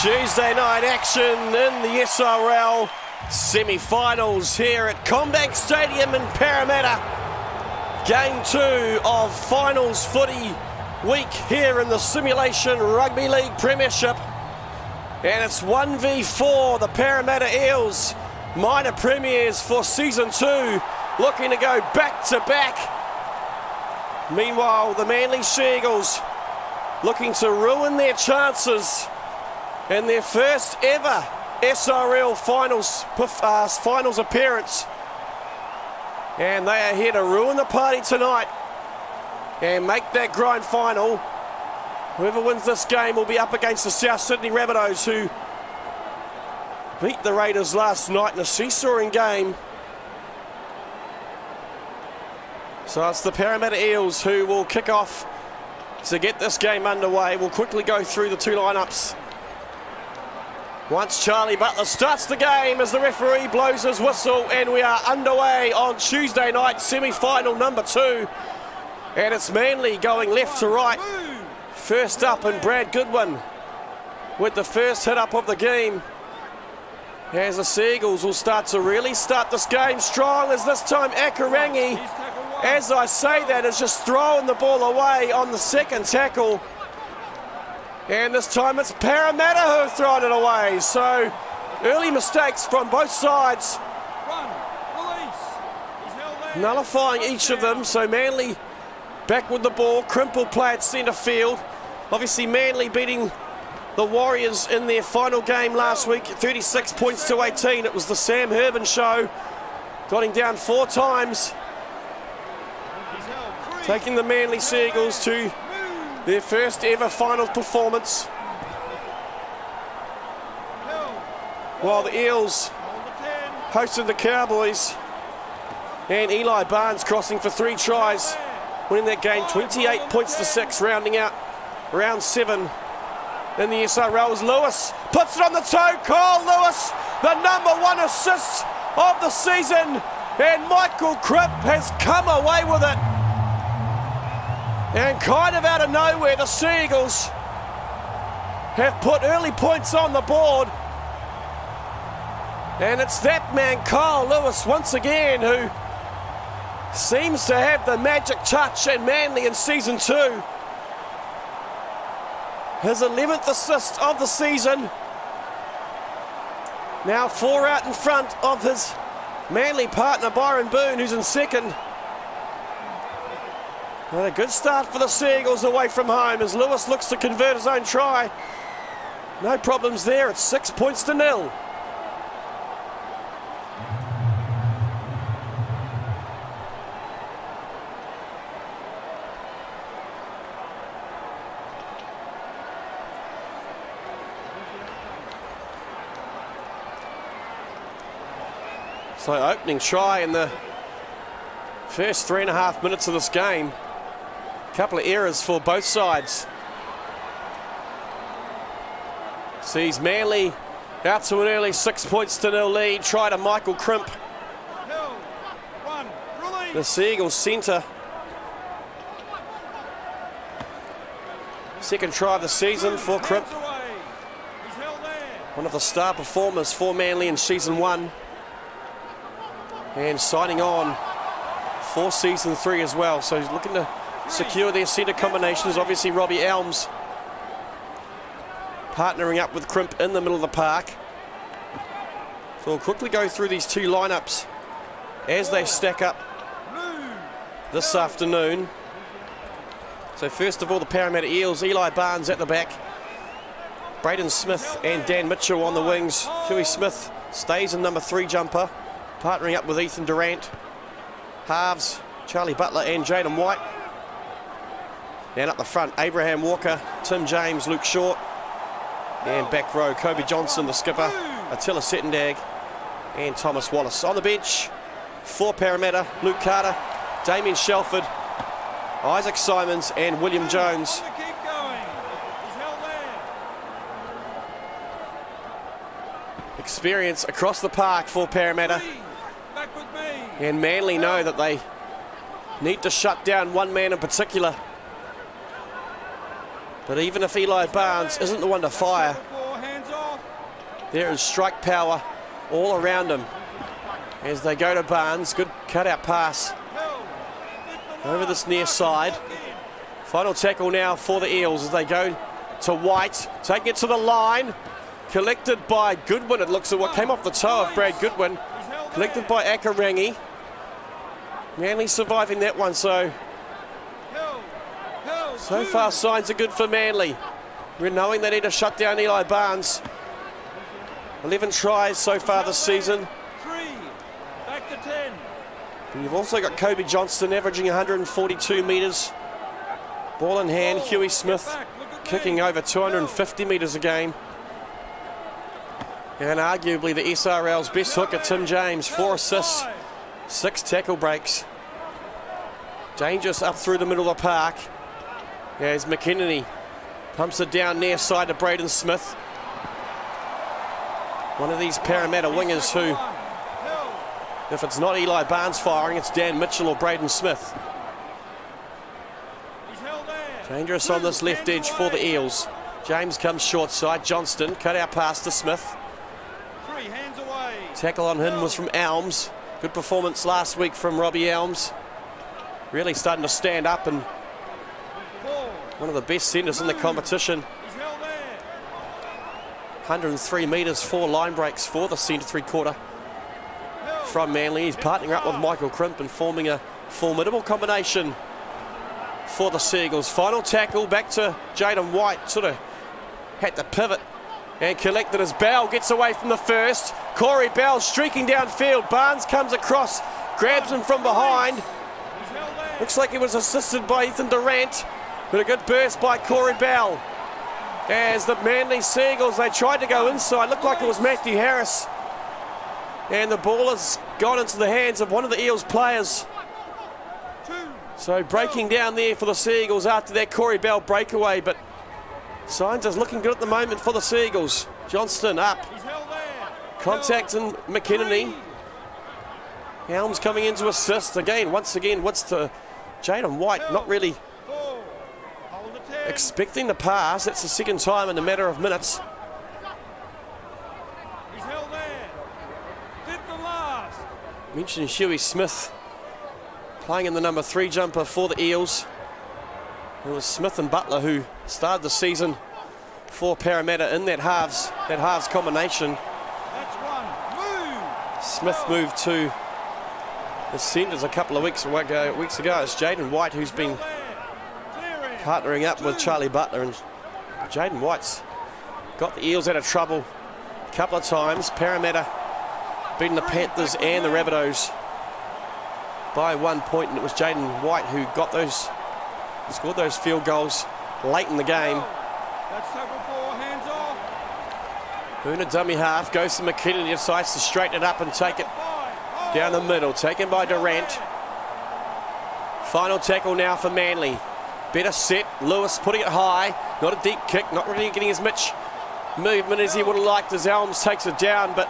Tuesday night action in the SRL semi-finals here at Combank Stadium in Parramatta. Game 2 of finals footy week here in the Simulation Rugby League Premiership. And it's 1v4, the Parramatta Eels, minor premiers for season 2, looking to go back to back. Meanwhile, the Manly Seagulls looking to ruin their chances in their first ever SRL finals appearance. And they are here to ruin the party tonight and make that grand final. Whoever wins this game will be up against the South Sydney Rabbitohs, who beat the Raiders last night in a seesawing game. So it's the Parramatta Eels who will kick off to get this game underway. We'll quickly go through the two lineups once Charlie Butler starts the game as the referee blows his whistle, and we are underway on Tuesday night, semi-final number 2. And it's Manly going left to right. First up, and Brad Goodwin with the first hit up of the game, as the Seagulls will start to really start this game strong, as this time Akarangi, as I say that, is just throwing the ball away on the second tackle. And this time it's Parramatta who have thrown it away. So early mistakes from both sides, nullifying each of them. So Manly back with the ball. Crimp will play at centre field. Obviously Manly beating the Warriors in their final game last week, 36 points to 18. It was the Sam Herbin show. Got him down 4 times. Taking the Manly Seagulls to their first ever finals performance. While the Eels hosted the Cowboys, and Eli Barnes crossing for 3 tries, winning that game 28 points to 6, rounding out round 7 in the SRL. As Lewis puts it on the toe, Kyle Lewis, the number 1 assist of the season, and Michael Crimp has come away with it. And kind of out of nowhere, the Seagulls have put early points on the board. And it's that man, Kyle Lewis, once again, who seems to have the magic touch in Manly in season 2. His 11th assist of the season. Now 4 out in front of his Manly partner, Byron Boone, who's in second. And a good start for the Seagulls away from home as Lewis looks to convert his own try. No problems there, it's 6 points to 0. So opening try in the first 3.5 minutes of this game. Couple of errors for both sides. Sees Manly out to an early 6 points to 0 lead. Try to Michael Crimp. The Seagulls centre. Second try of the season for Crimp. One of the star performers for Manly in season 1. And signing on for season 3 as well. So he's looking to secure their centre combinations. Obviously Robbie Elms partnering up with Crimp in the middle of the park. So we'll quickly go through these two lineups as they stack up this afternoon. So first of all, the Parramatta Eels, Eli Barnes at the back. Braden Smith and Dan Mitchell on the wings. Huey Smith stays in number 3 jumper, partnering up with Ethan Durant. Halves, Charlie Butler and Jaden White. And up the front, Abraham Walker, Tim James, Luke Short. And back row, Kobe Johnson, the skipper, Attila Settendag and Thomas Wallace. On the bench, for Parramatta, Luke Carter, Damien Shelford, Isaac Simons and William Jones. Experience across the park for Parramatta. And Manly know that they need to shut down one man in particular. But even if Eli Barnes isn't the one to fire, there is strike power all around him. As they go to Barnes, good cutout pass over this near side. Final tackle now for the Eels as they go to White, taking it to the line. Collected by Goodwin. It looks at what came off the toe of Brad Goodwin. Collected by Akarangi. Manly surviving that one, so far signs are good for Manly. We're knowing they need to shut down Eli Barnes. 11 tries so far this season. Back to 10. But you've also got Kobe Johnston averaging 142 metres. Ball in hand, Huey Smith kicking over 250 metres a game. And arguably the SRL's best hooker, Tim James, 4 assists, 6 tackle breaks. Dangerous up through the middle of the park. As McKinney pumps it down near side to Braden Smith. One of these Parramatta wingers who, if it's not Eli Barnes firing, it's Dan Mitchell or Braden Smith. Dangerous on this left edge for the Eels. James comes short side. Johnston cut out pass to Smith. Tackle on him was from Elms. Good performance last week from Robbie Elms. Really starting to stand up and one of the best centres in the competition. 103 metres, 4 line breaks for the centre 3/4 from Manly. He's partnering up with Michael Crimp and forming a formidable combination for the Seagulls. Final tackle back to Jaden White. Sort of had to pivot and collected as Bell gets away from the first. Corey Bell streaking downfield. Barnes comes across, grabs him from behind. Looks like he was assisted by Ethan Durant, but a good burst by Corey Bell. As the Manly Seagulls, they tried to go inside. Looked like it was Matthew Harris. And the ball has gone into the hands of one of the Eels players. So breaking down there for the Seagulls after that Corey Bell breakaway, but signs is looking good at the moment for the Seagulls. Johnston up. Contacting McKinney. Helms coming in to assist again. Once again, what's to Jaden White? Not really expecting the pass. That's the second time in a matter of minutes. Mentioned Huey Smith playing in the number 3 jumper for the Eels. It was Smith and Butler who started the season for Parramatta in that halves combination. Smith moved to the centres a couple of weeks ago. It's Jaden White who's been partnering up with Charlie Butler, and Jaden White's got the Eels out of trouble a couple of times. Parramatta beating the Panthers and the Rabbitohs by 1 point, and it was Jaden White who scored those field goals late in the game. Boona dummy half, goes to McKinnon, decides to straighten it up and take it down the middle, taken by Durant. Final tackle now for Manly. Better set, Lewis putting it high, not a deep kick, not really getting as much movement as he would have liked as Elms takes it down, but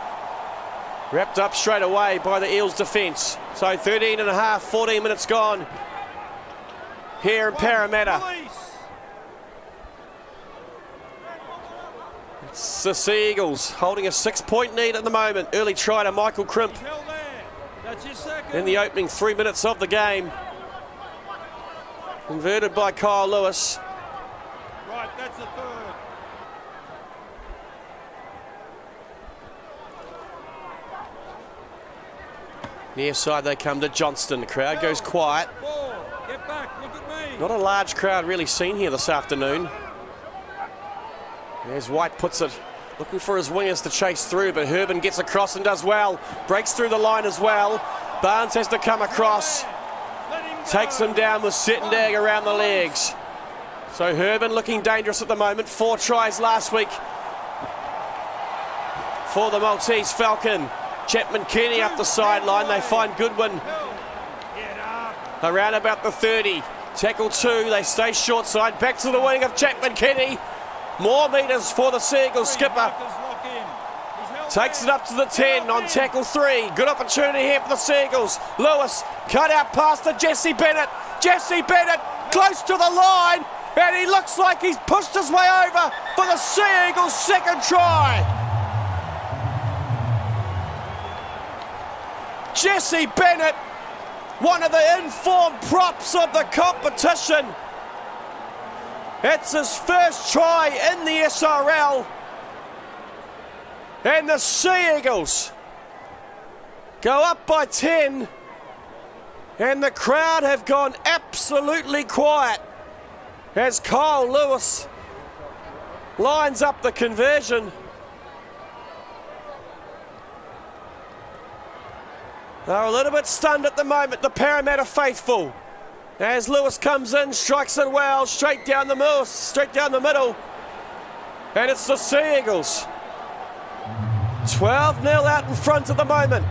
wrapped up straight away by the Eels defence. So 13 and a half, 14 minutes gone here in Parramatta. It's the Seagulls holding a 6-point lead at the moment. Early try to Michael Crimp in the opening 3 minutes of the game. Converted by Kyle Lewis. Right, that's the third. Near side they come to Johnston. The crowd goes quiet. Get back, look at me. Not a large crowd really seen here this afternoon. There's White, puts it, looking for his wingers to chase through, but Herben gets across and does well. Breaks through the line as well. Barnes has to come across. Takes him down with Settendag around the legs. So Herben looking dangerous at the moment. 4 tries last week for the Maltese Falcon. Chapman Kenny up the sideline. They find Goodwin around about the 30. Tackle 2, they stay short side. Back to the wing of Chapman Kenny. More metres for the Seagulls skipper. Takes it up to the 10 on tackle 3. Good opportunity here for the Seagulls. Lewis cut out past to Jesse Bennett. Jesse Bennett close to the line, and he looks like he's pushed his way over for the Seagulls' second try. Jesse Bennett, one of the informed props of the competition. It's his first try in the SRL. And the Seagulls go up by 10. And the crowd have gone absolutely quiet as Kyle Lewis lines up the conversion. They're a little bit stunned at the moment, the Parramatta faithful. As Lewis comes in, strikes it well, straight down the middle. And it's the Seagulls. 12-0 out in front at the moment.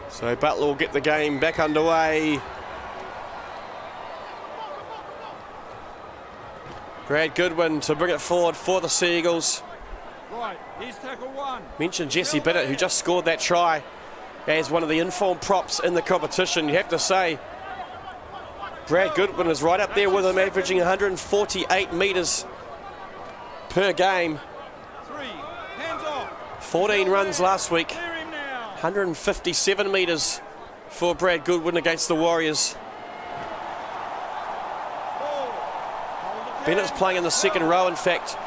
So Butler will get the game back underway. Brad Goodwin to bring it forward for the Seagulls. Right, here's tackle 1. Mentioned Jesse Bennett, who just scored that try as one of the informed props in the competition. You have to say, Brad Goodwin is right up there with him, averaging 148 metres per game. 3, hands off. 14 runs last week. Clear him now. 157 metres for Brad Goodwin against the Warriors. Bennett's playing in the second row, in fact,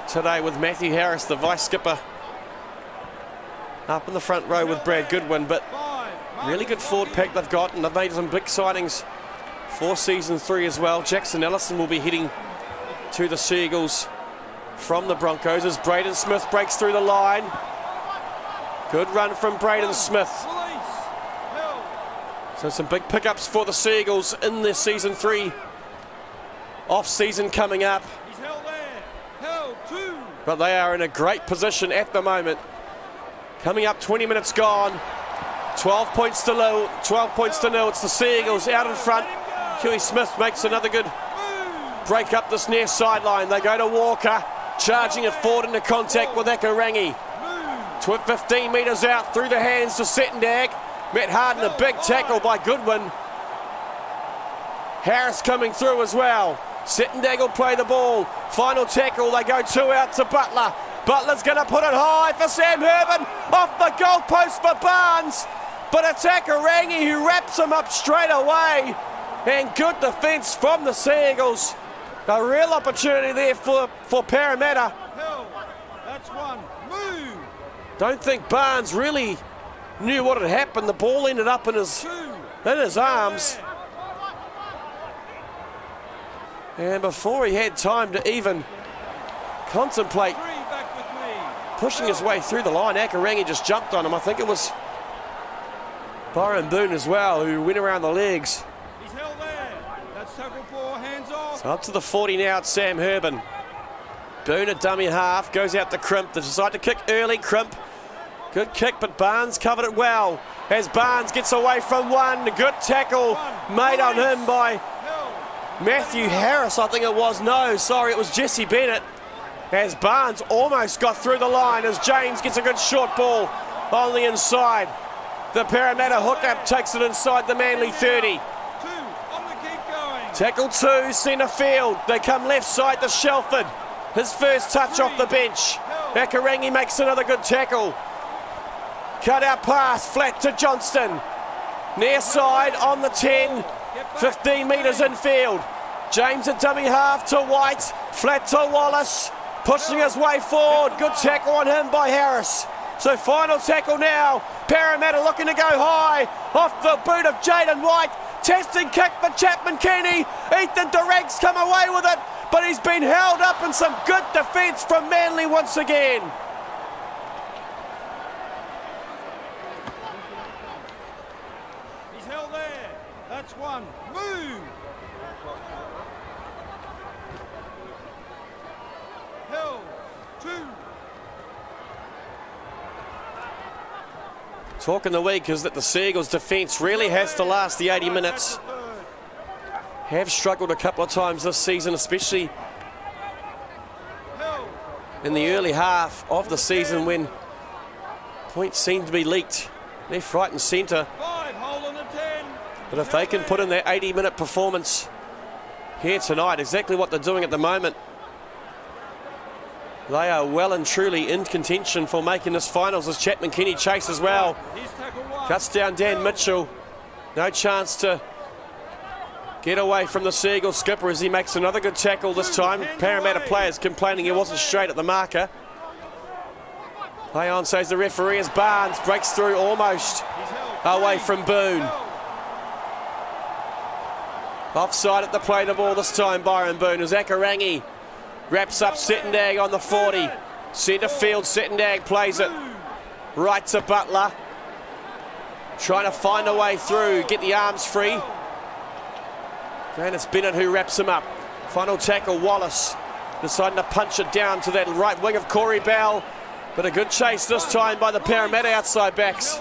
today with Matthew Harris, the vice skipper, up in the front row with Brad Goodwin. But really good forward pack they've got, and they've made some big signings for season 3 as well. Jackson Ellison will be heading to the Seagulls from the Broncos as Braden Smith breaks through the line. Good run from Braden Smith. So some big pickups for the Seagulls in their season 3 off-season coming up. He's held there. Held 2. But they are in a great position at the moment. Coming up, 20 minutes gone. 12 points to 0. 12 points to 0. It's the Seagulls out in front. Huey Smith makes another good break up this near sideline. They go to Walker, charging it forward into contact with Akarangi. 15 metres out through the hands to Settendag. Met Harden, a big tackle by Goodwin. Harris coming through as well. Settendag will play the ball. Final tackle, they go 2 out to Butler. Butler's going to put it high for Sam Herben. Off the goalpost for Barnes. But it's Akarangi who wraps him up straight away. And good defence from the Seagulls. A real opportunity there for Parramatta. That's 1. Move. Don't think Barnes really knew what had happened. The ball ended up in his arms. And before he had time to even contemplate pushing his way through the line, Akarangi just jumped on him. I think it was Byron Boone as well, who went around the legs. He's held there. That's tackle 4, hands off. So up to the 40 now, it's Sam Herben. Boone, a dummy half, goes out to Crimp. They decide to kick early. Crimp, good kick, but Barnes covered it well. As Barnes gets away from one, good tackle made on him by Matthew Harris, I think it was. No, sorry, it was Jesse Bennett. As Barnes almost got through the line as James gets a good short ball on the inside. The Parramatta hookup takes it inside the Manly 30. Tackle 2, centre field. They come left side to Shelford. His first touch off the bench. Akarangi makes another good tackle. Cut out pass, flat to Johnston. Near side on the 10. 15 metres infield. James a dummy half to White. Flat to Wallace. Pushing his way forward. Good tackle on him by Harris. So final tackle now. Parramatta looking to go high. Off the boot of Jaden White. Testing kick for Chapman Kenny. Ethan Durant's come away with it, but he's been held up in some good defence from Manly once again. He's held there. That's one. Move. Held. Two. Talk in the week is that the Seagulls' defence really has to last the 80 minutes. Have struggled a couple of times this season, especially in the early half of the season when points seem to be leaked left, right and centre. But if they can put in their 80-minute performance here tonight, exactly what they're doing at the moment, they are well and truly in contention for making this finals as Chapman Kenny chase as well. Cuts down Dan Mitchell. No chance to get away from the Seagull skipper as he makes another good tackle this time. Parramatta players complaining he wasn't straight at the marker. Play on, says the referee, as Barnes breaks through almost away from Boone. Offside at the play the ball this time, Byron Boone, as Akarangi wraps up Settendag on the 40. Centre field, Settendag plays it right to Butler. Trying to find a way through, get the arms free. And it's Bennett who wraps him up. Final tackle, Wallace deciding to punch it down to that right wing of Corey Bell. But a good chase this time by the Parramatta outside backs.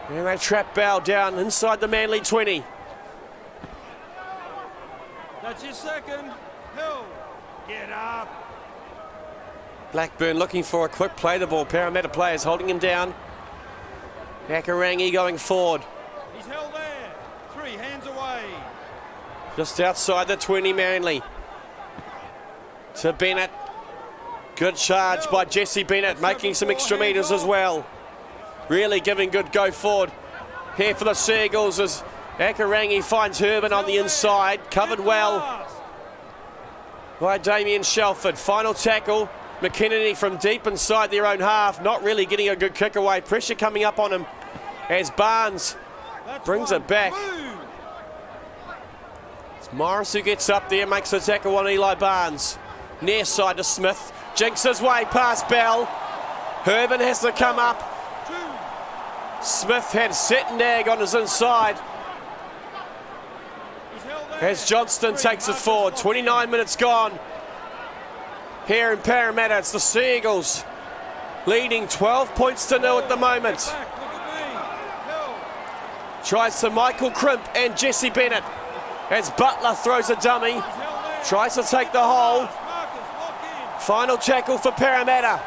And they trap Bell down inside the Manly 20. That's your second. Hill. Get up. Blackburn looking for a quick play the ball. Parramatta players holding him down. Akarangi going forward. He's held there. 3 hands away. Just outside the 20, Manly. To Bennett. Good charge by Jesse Bennett, making some extra metres as well. Really giving good go forward here for the Seagulls as Akarangi finds Herman on the inside. Covered well by Damien Shelford. Final tackle. McKinney from deep inside their own half. Not really getting a good kick away. Pressure coming up on him as Barnes brings it back. It's Morris who gets up there, makes the tackle on Eli Barnes. Near side to Smith. Jinks his way past Bell. Herman has to come up. Smith had Settendag on his inside. As Johnston takes it forward. 29 minutes gone. Here in Parramatta, it's the Seagulls leading 12 points to 0 at the moment. Tries to Michael Crimp and Jesse Bennett as Butler throws a dummy. Tries to take the hole. Final tackle for Parramatta.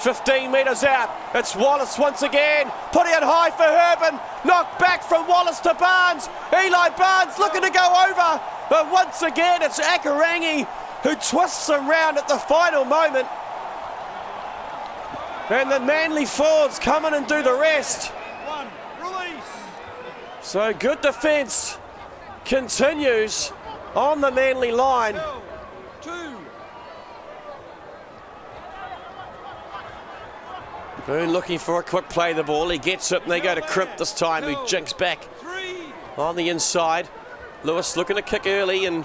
15 metres out. It's Wallace once again. Putting it high for Herman. Knocked back from Wallace to Barnes. Eli Barnes looking to go over. But once again, it's Akarangi who twists around at the final moment. And the Manly forwards come in and do the rest. So good defence continues on the Manly line. Boone looking for a quick play the ball. He gets it and they go to Crimp this time, who jinks back on the inside. Lewis looking to kick early and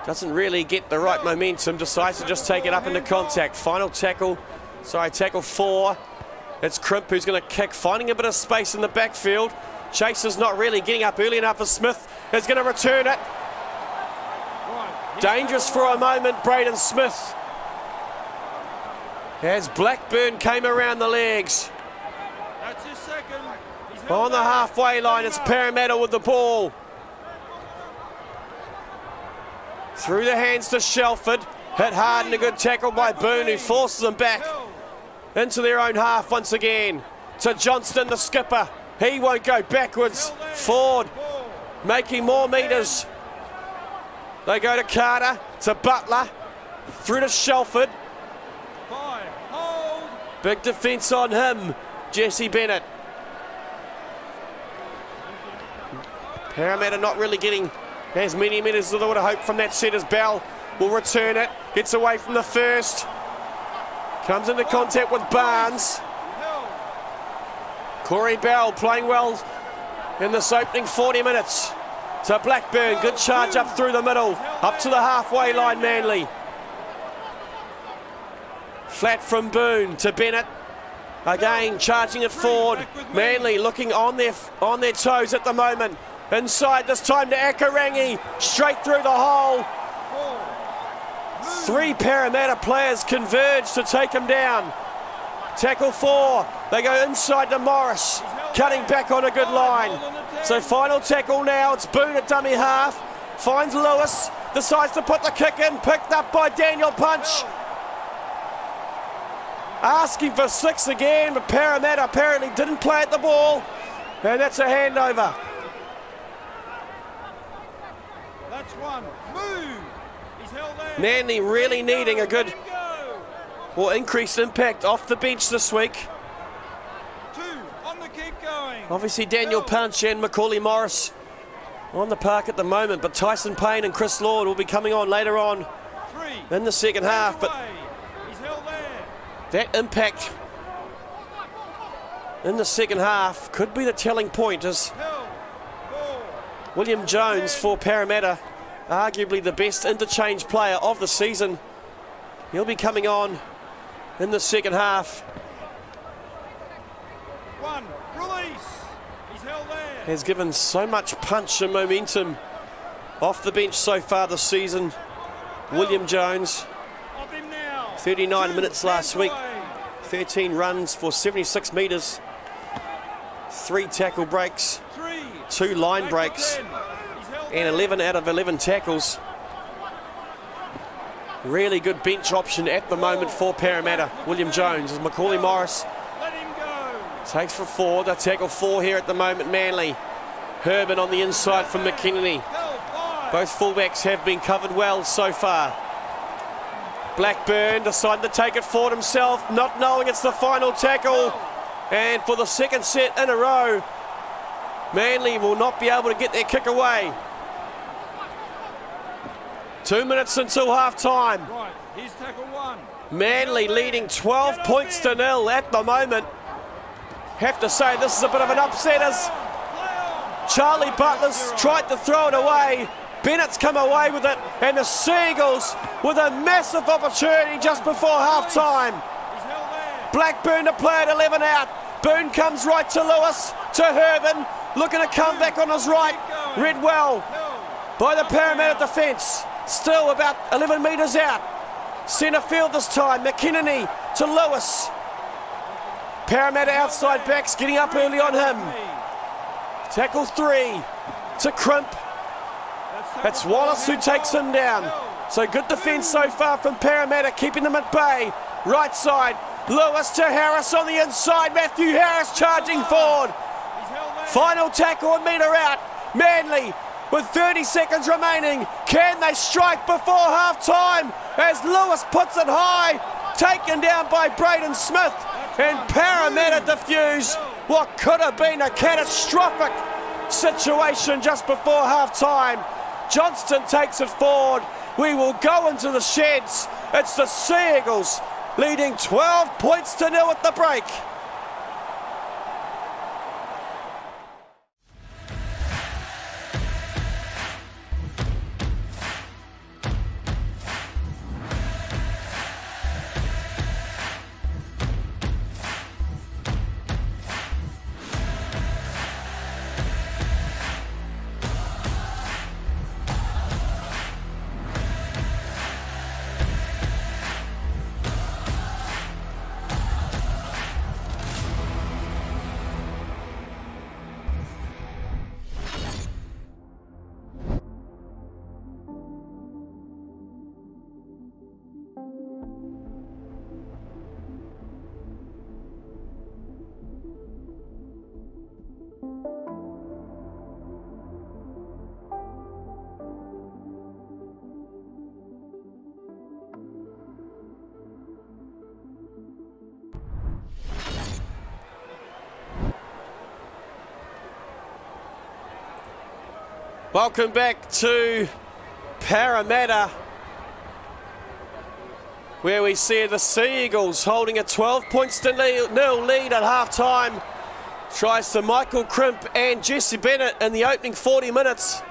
doesn't really get the right momentum. Decides to just take it up into contact. Final tackle, tackle 4. It's Crimp who's going to kick, finding a bit of space in the backfield. Chaser's not really getting up early enough as Smith is going to return it. Dangerous for a moment, Braden Smith. As Blackburn came around the legs. That's his second. On the halfway line, it's Parramatta with the ball. Through the hands to Shelford. Hit hard and a good tackle by Boone, who forces them back into their own half once again. To Johnston, the skipper. He won't go backwards. Forward, making more metres. They go to Carter, to Butler. Through to Shelford. Big defence on him, Jesse Bennett. Parramatta not really getting As many metres as they would have hoped from that set as Bell will return it. Gets away from the first. Comes into contact with Barnes. Corey Bell playing well in this opening 40 minutes. To Blackburn, good charge up through the middle. Up to the halfway line, Manly. Flat from Boone to Bennett. Again, charging it forward. Manly looking on their toes at the moment. Inside this time to Akarangi. Straight through the hole. 3 Parramatta players converge to take him down. Tackle 4. They go inside to Morris. Cutting back on a good line. So final tackle now. It's Boone at dummy half. Finds Lewis. Decides to put the kick in. Picked up by Daniel Punch. Asking for 6 again, but Parramatta apparently didn't play at the ball. And that's a handover. That's one. Move. He's held there. Manly really needing a good or increased impact off the bench this week. 2 on the keep going. Obviously Daniel Punch and Macaulay Morris on the park at the moment, but Tyson Payne and Chris Lord will be coming on later on 3 in the second half. But he's held there. that impact in the second half could be the telling point as William Jones for Parramatta, arguably the best interchange player of the season. He'll be coming on in the second half. 1 release. He's held there. Has given so much punch and momentum off the bench so far this season. William Jones, Of him now. 39 2 minutes last week, away. 13 runs for 76 metres, 3 tackle breaks, 3 2 line back breaks, to 10. He's held and there. 11 out of 11 tackles. Really good bench option at the moment for Parramatta. William Jones as Macaulay Morris Let him go. takes for 4. The tackle 4 here at the moment, Manly. Herman on the inside from McKinney. Held 5. Both fullbacks have been covered well so far. Blackburn decided to take it forward himself, not knowing it's the final tackle. And for the second set in a row, Manly will not be able to get their kick away. 2 minutes until half time. Right, here's tackle 1. Manly leading 12 points to 0 at the moment. Have to say this is a bit of an upset as Charlie Butler's tried to throw it away. Bennett's come away with it, and the Seagulls with a massive opportunity just before half time. He's held there. Blackburn to play at 11 out. Boone comes right to Lewis, to Herman, looking to come back on his right. Read well by the Parramatta defence. Still about 11 metres out. Centre field this time. McKinney to Lewis. Parramatta outside backs getting up early on him. Tackle 3 to Crimp. That's Wallace who takes him down. So good defence so far from Parramatta, keeping them at bay. Right side, Lewis to Harris on the inside. Matthew Harris charging forward. Final tackle, a metre out. Manly with 30 seconds remaining. Can they strike before half time as Lewis puts it high? Taken down by Braden Smith, and Parramatta defuse what could have been a catastrophic situation just before half time. Johnston takes it forward. We will go into the sheds. It's the Seagulls leading 12 points to 0 at the break. Welcome back to Parramatta, where we see the Sea Eagles holding a 12 points to nil lead at half-time. Tries to Michael Crimp and Jesse Bennett in the opening 40 minutes.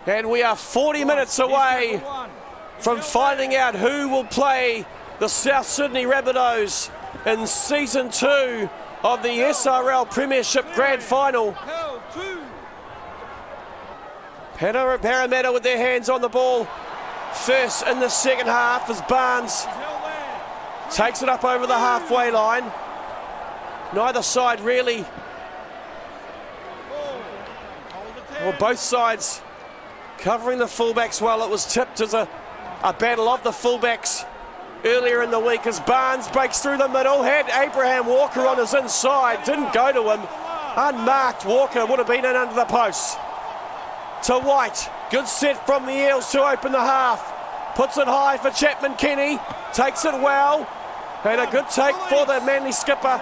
And we are 40 minutes away from finding out who will play the South Sydney Rabbitohs in Season 2 of the SRL Premiership Grand Final. Parramatta with their hands on the ball first in the second half as Barnes takes it up over the halfway line. Neither side really, or both sides covering the fullbacks well. It was tipped as a battle of the fullbacks earlier in the week as Barnes breaks through the middle, had Abraham Walker on his inside, didn't go to him. Unmarked Walker would have been in under the post. To White, good set from the Eels to open the half. Puts it high for Chapman Kenny, takes it well, and a good take for the Manly skipper.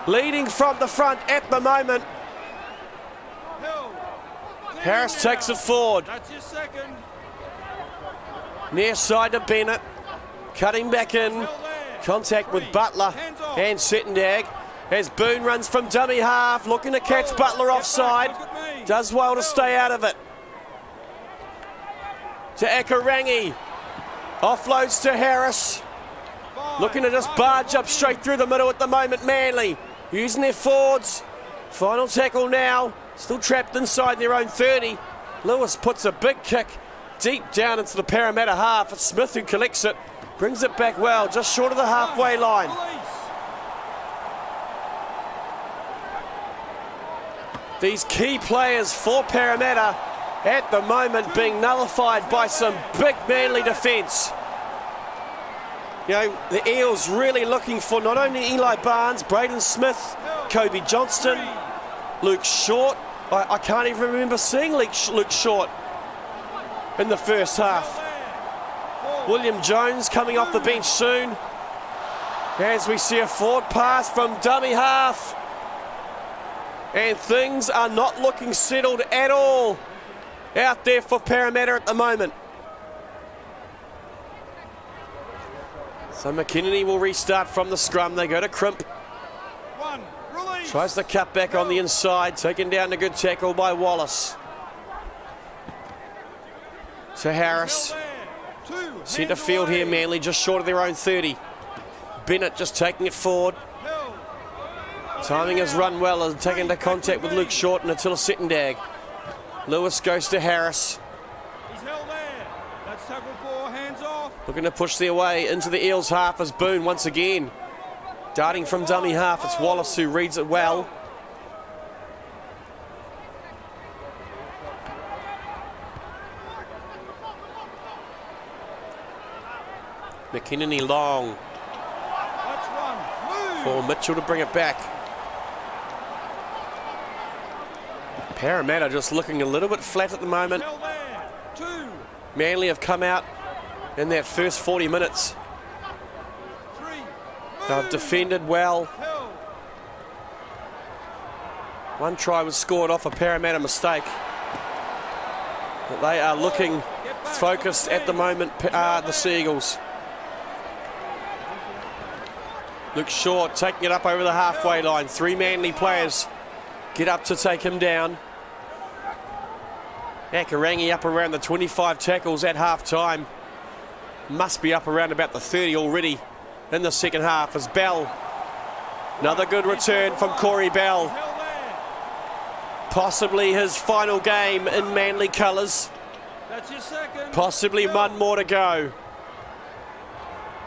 Leading from the front at the moment. Harris takes it forward. Near side to Bennett, cutting back in, contact with Butler and Settendag. As Boone runs from dummy half, looking to catch Butler offside. Does well to stay out of it. To Akarangi. Offloads to Harris. Looking to just barge up straight through the middle at the moment, Manly. Using their forwards. Final tackle now. Still trapped inside their own 30. Lewis puts a big kick deep down into the Parramatta half. It's Smith who collects it. Brings it back well, just short of the halfway line. These key players for Parramatta at the moment being nullified by some big Manly defence. You know, the Eels really looking for not only Eli Barnes, Braden Smith, Kobe Johnston, Luke Short. I can't even remember seeing Luke Short in the first half. William Jones coming off the bench soon. As we see a forward pass from dummy half. And things are not looking settled at all out there for Parramatta at the moment. So McKinney will restart from the scrum. They go to Crimp. Tries to cut back on the inside. Taken down a good tackle by Wallace. To Harris. Centre field here, Manly, just short of their own 30. Bennett just taking it forward. Timing has run well and taken into contact with Luke Short and Attila Settendag. Lewis goes to Harris. He's held there. That's tackle for, hands off. Looking to push their way into the Eels half as Boone once again. Darting from dummy half, it's Wallace who reads it well. McKinney long. For Mitchell to bring it back. Parramatta just looking a little bit flat at the moment. Manly have come out in that first 40 minutes. They've defended well. One try was scored off a Parramatta mistake. But they are looking focused at the moment, the Sea Eagles. Luke Short taking it up over the halfway line. 3 Manly players get up to take him down. Akarangi up around the 25 tackles at half-time. Must be up around about the 30 already in the second half as Bell. Another good return from Corey Bell. Possibly his final game in Manly colours. Possibly one more to go.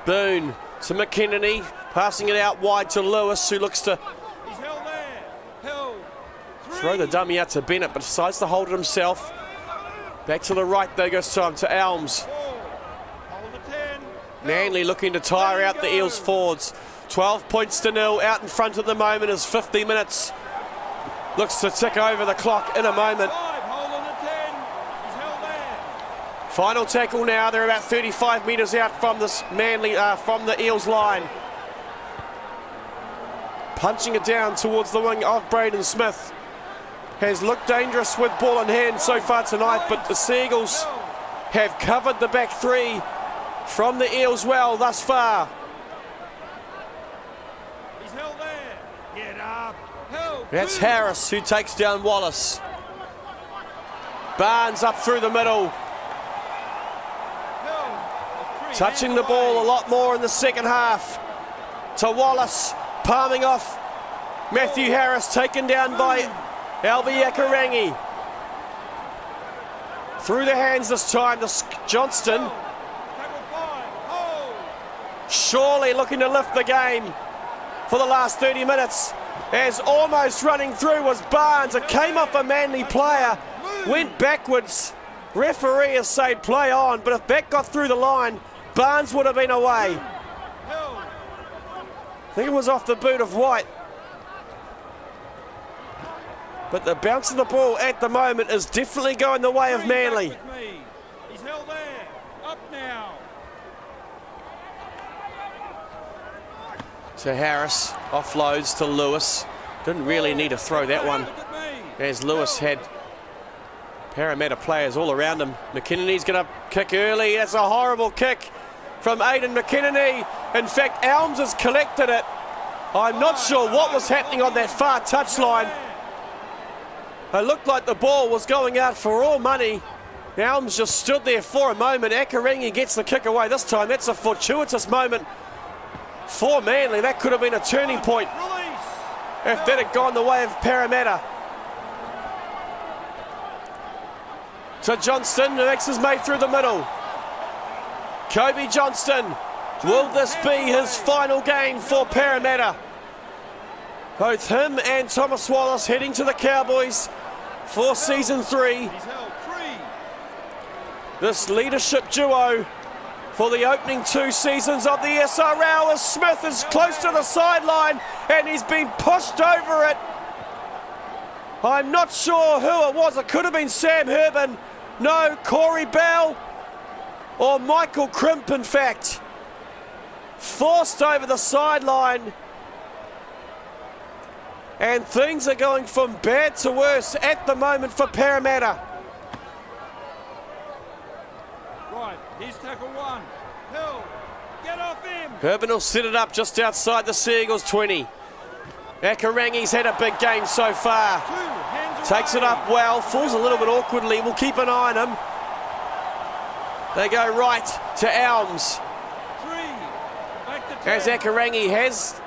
Boone to McKinney, passing it out wide to Lewis, who looks to throw the dummy out to Bennett, but decides to hold it himself. Back to the right though goes time to Elms. Manly looking to tire out the Eels forwards. 12 points to nil out in front at the moment as 50 minutes looks to tick over the clock in a moment. Final tackle now. They're about 35 metres out from this Manly, from the Eels line. Punching it down towards the wing of Braden Smith. has looked dangerous with ball in hand so far tonight, but the Seagulls have covered the back three from the Eels well thus far. He's held there. Get up. Held. That's Harris who takes down Wallace. Barnes up through the middle. Touching the ball a lot more in the second half. To Wallace, palming off Matthew Harris, taken down by Albi Akarangi. Through the hands this time to Johnston. Surely looking to lift the game for the last 30 minutes. As almost running through was Barnes. It came off a Manly player, went backwards. Referee has said play on, but if that got through the line, Barnes would have been away. I think it was off the boot of White. But the bounce of the ball at the moment is definitely going the way of Manly. He's held there. Up now. To Harris, offloads to Lewis. Didn't really need to throw that one, as Lewis had Parramatta players all around him. McKinney's going to kick early. That's a horrible kick from Aidan McKinney. In fact, Elms has collected it. I'm not sure what was happening on that far touchline. It looked like the ball was going out for all money. Elms just stood there for a moment. Akarangi gets the kick away this time. That's a fortuitous moment for Manly. That could have been a turning point if that had gone the way of Parramatta. To Johnston, the X is made through the middle. Kobe Johnston, will this be his final game for Parramatta? Both him and Thomas Wallace heading to the Cowboys for season 3. This leadership duo for the opening 2 seasons of the SRL, as Smith is close to the sideline and he's been pushed over it. I'm not sure who it was. It could have been Sam Herbin. No, Corey Bell or Michael Crimp, in fact. Forced over the sideline. And things are going from bad to worse at the moment for Parramatta. Right, here's tackle 1. Hill, get off him. Herbin will set it up just outside the Seagulls 20. Akarangi's had a big game so far. Takes it up well, falls a little bit awkwardly. We'll keep an eye on him. They go right to Elms. As Akarangi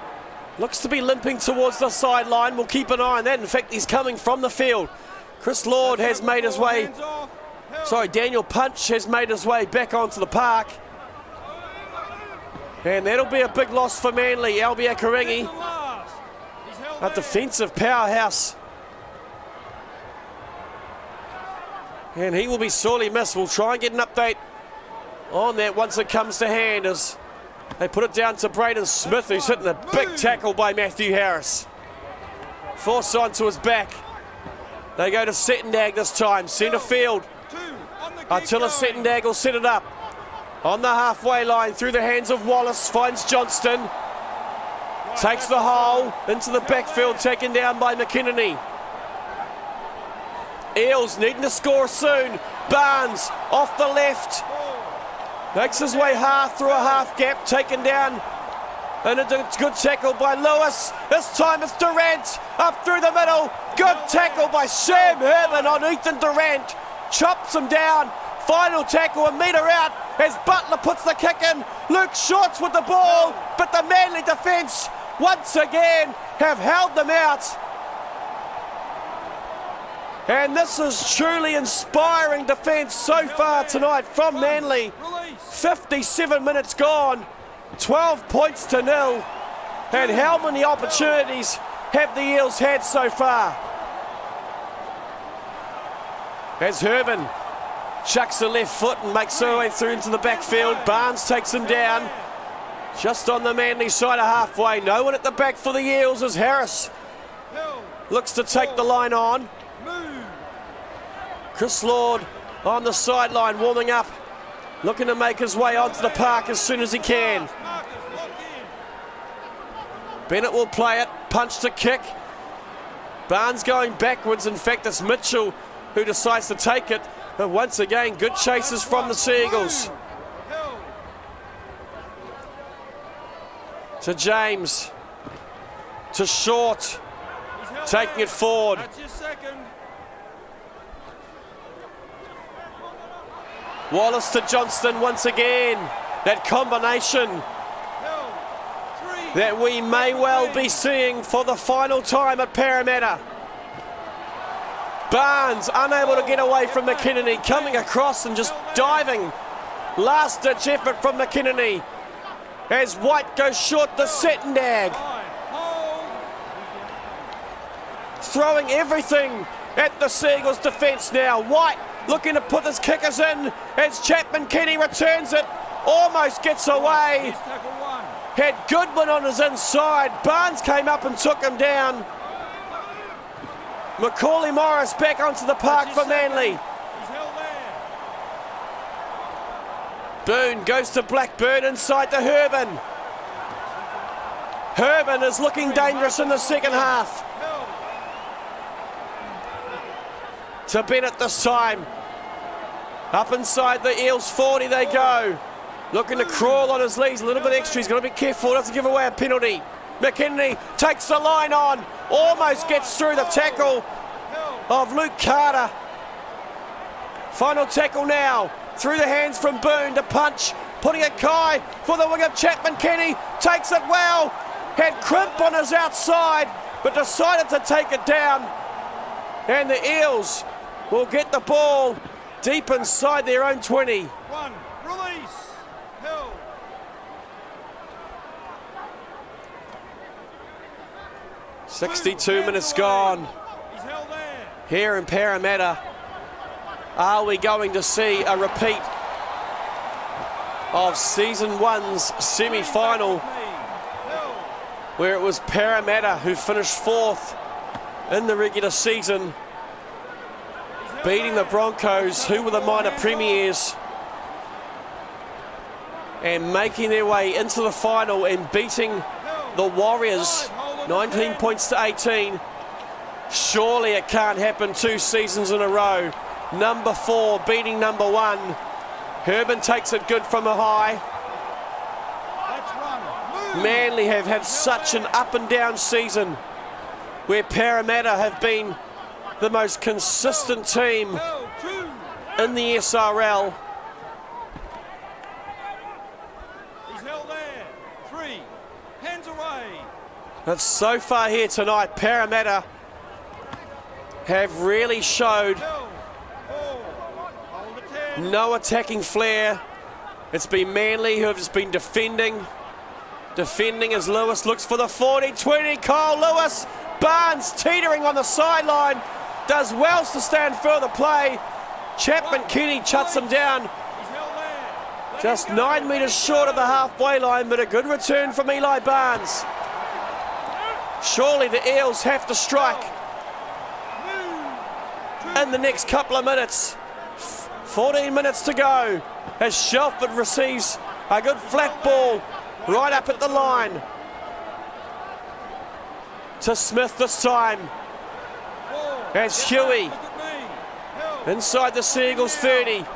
looks to be limping towards the sideline. We'll keep an eye on that. In fact, he's coming from the field. Chris Lord has made his way. Daniel Punch has made his way back onto the park. And that'll be a big loss for Manly. Albi Akarangi, a defensive powerhouse. And he will be sorely missed. We'll try and get an update on that once it comes to hand, as they put it down to Braden Smith, who's hitting a big tackle by Matthew Harris. Forced onto his back. They go to Settendag this time, centre field. Attila Settendag will set it up. On the halfway line, through the hands of Wallace, finds Johnston. Takes the hole into the backfield, taken down by McKinney. Eels needing to score soon. Barnes off the left. Makes his way through a half gap, taken down. And a good tackle by Lewis. This time it's Durant up through the middle. Good tackle by Sam Herman on Ethan Durant. Chops him down. Final tackle, a metre out as Butler puts the kick in. Luke Shorts with the ball, but the Manly defence once again have held them out. And this is truly inspiring defence so far tonight from Manly. 57 minutes gone, 12 points to 0. And how many opportunities have the Eels had so far? As Herbin chucks the left foot and makes her way through into the backfield. Barnes takes him down just on the Manly side of halfway. No one at the back for the Eels as Harris looks to take the line on. Chris Lord on the sideline warming up, looking to make his way onto the park as soon as he can. Bennett will play it, punch to kick. Barnes going backwards. In fact, it's Mitchell who decides to take it. But once again, good chases from the Seagulls. To James. To Short. Taking it forward. Wallace to Johnston once again. That combination that we may well be seeing for the final time at Parramatta. Barnes unable to get away from McKinney, coming across and just diving. Last ditch effort from McKinney as White goes short the set and dag. Throwing everything at the Seagulls defence now. White looking to put his kickers in as Chapman Kenny returns it. Almost gets away. Had Goodwin on his inside. Barnes came up and took him down. Macaulay Morris back onto the park for Manly. Boone goes to Blackburn inside to Herban. Herban is looking dangerous in the second half. To Bennett this time. Up inside the Eels 40 they go. Looking to crawl on his legs a little bit extra. He's got to be careful, doesn't give away a penalty. McKinney takes the line on. Almost gets through the tackle of Luke Carter. Final tackle now. Through the hands from Boone to punch. Putting it Kai for the wing of Chapman Kenny. Takes it well. Had Crimp on his outside, but decided to take it down. And the Eels will get the ball deep inside their own 20. One, release, Hill. – 62 minutes gone. He's held there. Here in Parramatta. Are we going to see a repeat of season 1's semi-final, where it was Parramatta who finished 4th in the regular season, beating the Broncos, who were the minor premiers, and making their way into the final and beating the Warriors 19 points to 18. Surely it can't happen 2 seasons in a row. Number 4 beating number 1. Herban takes it good from a high. Manly have had such an up and down season, where Parramatta have been the most consistent team in the SRL. He's held there. 3. Hands away. But so far here tonight, Parramatta have really showed no attacking flair. It's been Manly who have just been defending as Lewis looks for the 40-20. Kyle Lewis. Barnes teetering on the sideline. Does well to stand further play. Chapman Kenny shuts him down. Just 9 metres short of the halfway line, but a good return from Eli Barnes. Surely the Eels have to strike in the next couple of minutes. 14 minutes to go as Shelford receives a good flat ball right up at the line. To Smith this time. As Huey inside the Seagulls 30.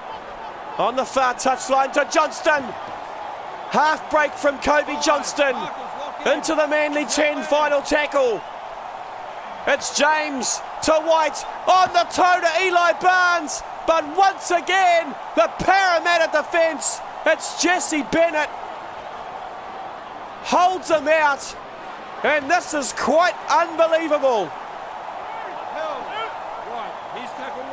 On the far touchline to Johnston. Half break from Kobe Johnston. Into the Manly 10 final tackle. It's James to White on the toe to Eli Barnes. But once again, the Parramatta defence, it's Jesse Bennett. Holds him out. And this is quite unbelievable. Right, here's tackle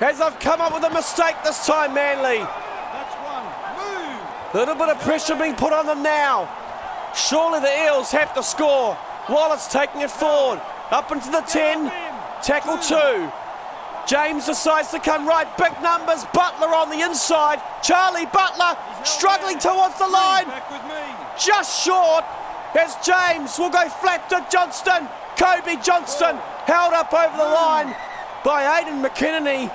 1. As I've come up with a mistake this time, Manly. That's 1. Move. A little bit of pressure being put on them now. Surely the Eels have to score. Wallace taking it forward. Up into the 10. Tackle 2. James decides to come right. Big numbers. Butler on the inside. Charlie Butler struggling towards the line. Just short as James will go flat to Johnston. Kobe Johnston held up over the line by Aidan McKinney.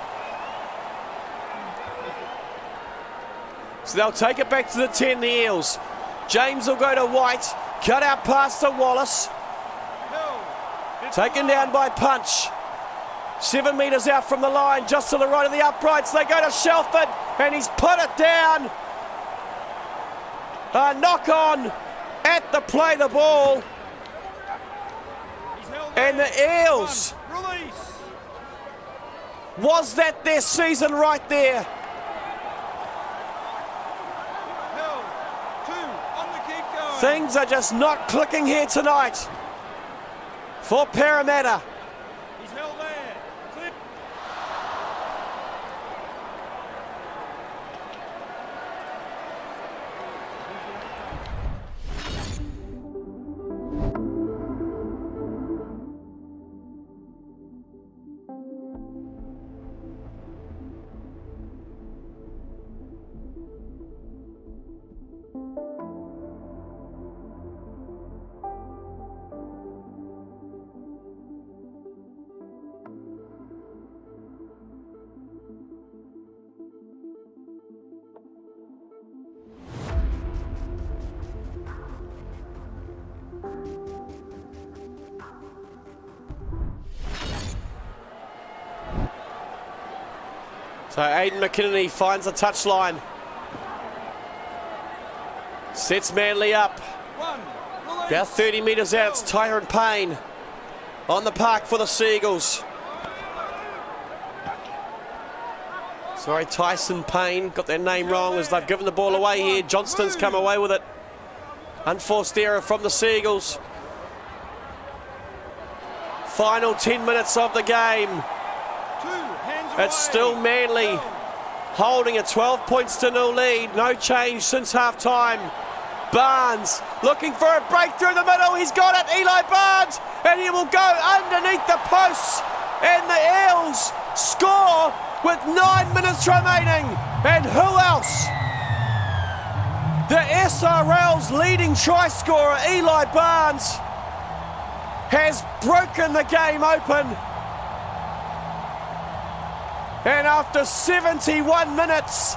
So they'll take it back to the 10, the Eels. James will go to White. Cut out pass to Wallace. Taken down by Punch. 7 metres out from the line, just to the right of the uprights. They go to Shelford, and he's put it down. A knock on at the play the ball. And the Eels. Was that their season right there? Things are just not clicking here tonight for Parramatta. He's held there. Clip. So Aidan McKinney finds the touchline. Sets Manly up. About 30 metres out, it's Tyron Payne on the park for the Seagulls. Sorry, Tyson Payne, got their name wrong as they've given the ball away here. Johnston's come away with it. Unforced error from the Seagulls. Final 10 minutes of the game. It's still Manly holding a 12 points to 0 lead. No change since half time. Barnes looking for a break through the middle. He's got it, Eli Barnes, and he will go underneath the posts. And the Eels score with 9 minutes remaining. And who else? The SRL's leading try scorer, Eli Barnes, has broken the game open. And after 71 minutes,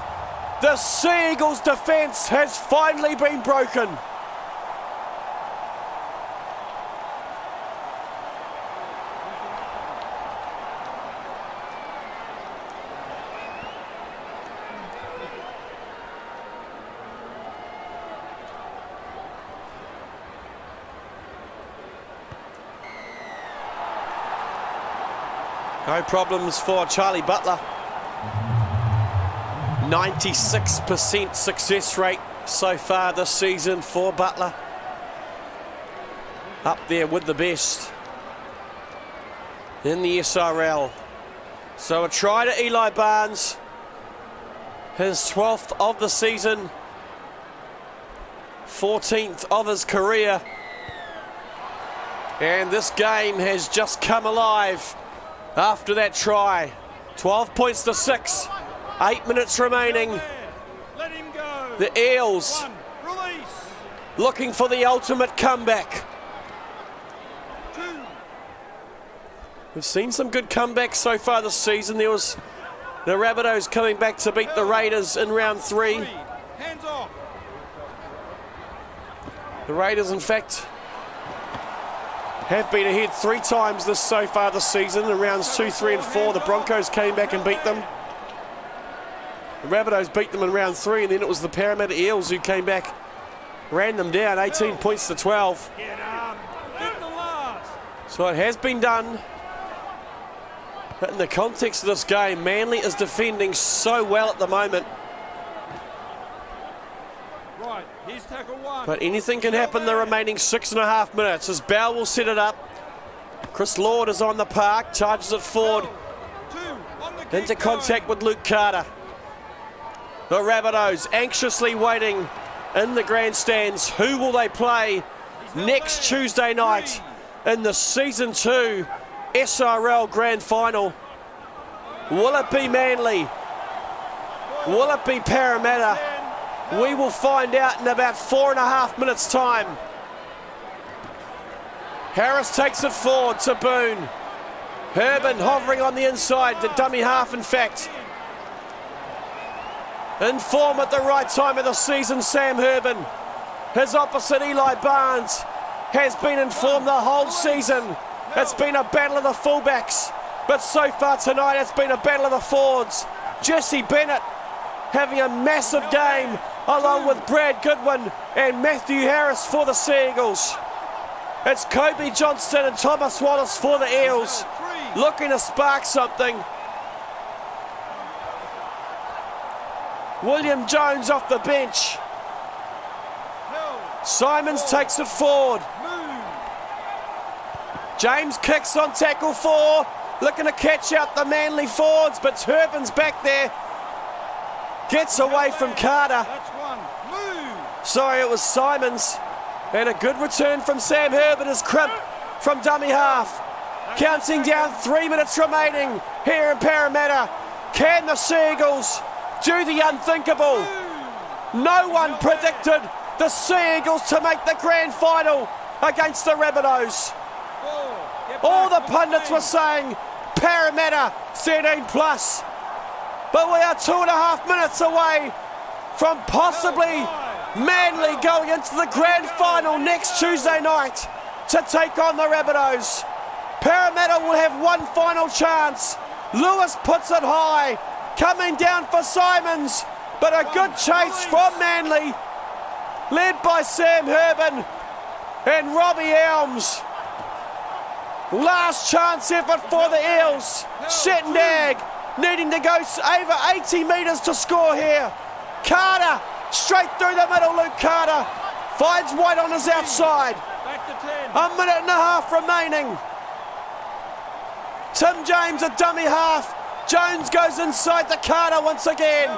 the Seagulls' defence has finally been broken. No problems for Charlie Butler. 96% success rate so far this season for Butler. Up there with the best in the SRL. So a try to Eli Barnes. His 12th of the season. 14th of his career. And this game has just come alive after that try. 12 points to 6. 8 minutes remaining. Let him go. The Eels looking for the ultimate comeback. We've seen some good comebacks so far this season. There was the Rabbitohs coming back to beat the Raiders in round 3. Hands off. The Raiders, in fact, have been ahead 3 times so far this season. In rounds 2, 3 and 4, the Broncos came back and beat them. The Rabbitohs beat them in round 3, and then it was the Parramatta Eels who came back, ran them down 18 points to 12. So it has been done. But in the context of this game, Manly is defending so well at the moment. Right, here's tackle 1. But anything can happen the remaining 6.5 minutes as Bell will set it up. Chris Lord is on the park, charges it forward. Into contact with Luke Carter. The Rabbitohs anxiously waiting in the grandstands. Who will they play next Tuesday night in the Season 2 SRL Grand Final? Will it be Manly? Will it be Parramatta? We will find out in about 4.5 minutes' time. Harris takes it forward to Boone. Herman hovering on the inside, the dummy half in fact. In form at the right time of the season, Sam Herman. His opposite, Eli Barnes, has been in form the whole season. It's been a battle of the fullbacks, but so far tonight it's been a battle of the forwards. Jesse Bennett having a massive game, along with Brad Goodwin and Matthew Harris for the Sea Eagles. It's Kobe Johnston and Thomas Wallace for the Eels, looking to spark something. William Jones off the bench. Simons takes it forward. James kicks on tackle 4, looking to catch out the Manly forwards, but Turbin's back there. Gets away from Carter. Sorry, it was Simons. And a good return from Sam Herbert as Crimp from dummy half. Counting down 3 minutes remaining here in Parramatta. Can the Sea Eagles do the unthinkable? No one predicted the Sea Eagles to make the grand final against the Rabbitohs. All the pundits were saying Parramatta 13 plus. But we are 2.5 minutes away from possibly Manly going into the grand final next Tuesday night to take on the Rabbitohs. Parramatta will have one final chance. Lewis puts it high, coming down for Simons, but a good chase from Manly, led by Sam Herbin and Robbie Elms. Last chance effort for the Eels. Shettendag needing to go over 80 metres to score here. Carter, straight through the middle, Luke Carter. Finds White on his outside. Back to 10. A minute and a half remaining. Tim James, a dummy half. Jones goes inside to Carter once again.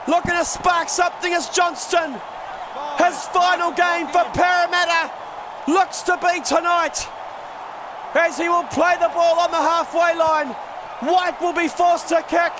Looking to spark something as Johnston. His final game for Parramatta looks to be tonight, as he will play the ball on the halfway line. White will be forced to kick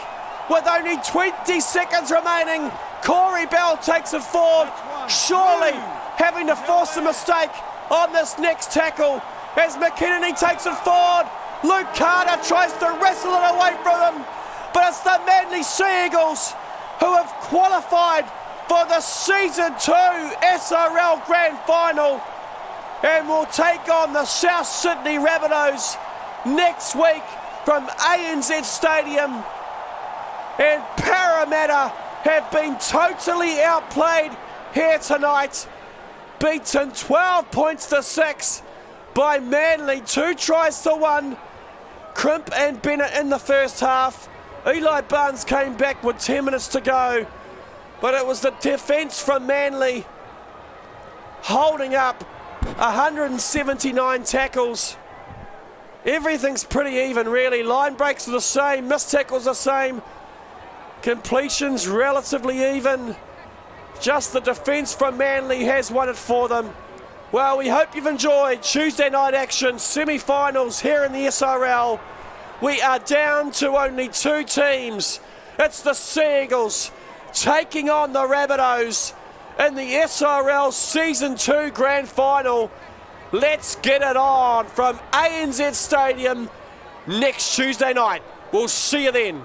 with only 20 seconds remaining. Corey Bell takes it forward, surely having to force a mistake on this next tackle as McKinney takes it forward. Luke Carter tries to wrestle it away from him, but it's the Manly Sea Eagles who have qualified for the Season 2 SRL Grand Final and will take on the South Sydney Rabbitohs next week from ANZ Stadium. And Parramatta have been totally outplayed here tonight, beaten 12 points to 6 by Manly, 2 tries to 1. Crimp and Bennett in the first half. Eli Barnes came back with 10 minutes to go, but it was the defence from Manly holding up 179 tackles. Everything's pretty even, really. Line breaks are the same, missed tackles the same, completions relatively even. Just the defence from Manly has won it for them. Well, we hope you've enjoyed Tuesday night action, semi-finals here in the SRL. We are down to only 2 teams. It's the Sea Eagles taking on the Rabbitohs in the SRL Season 2 Grand Final. Let's get it on from ANZ Stadium next Tuesday night. We'll see you then.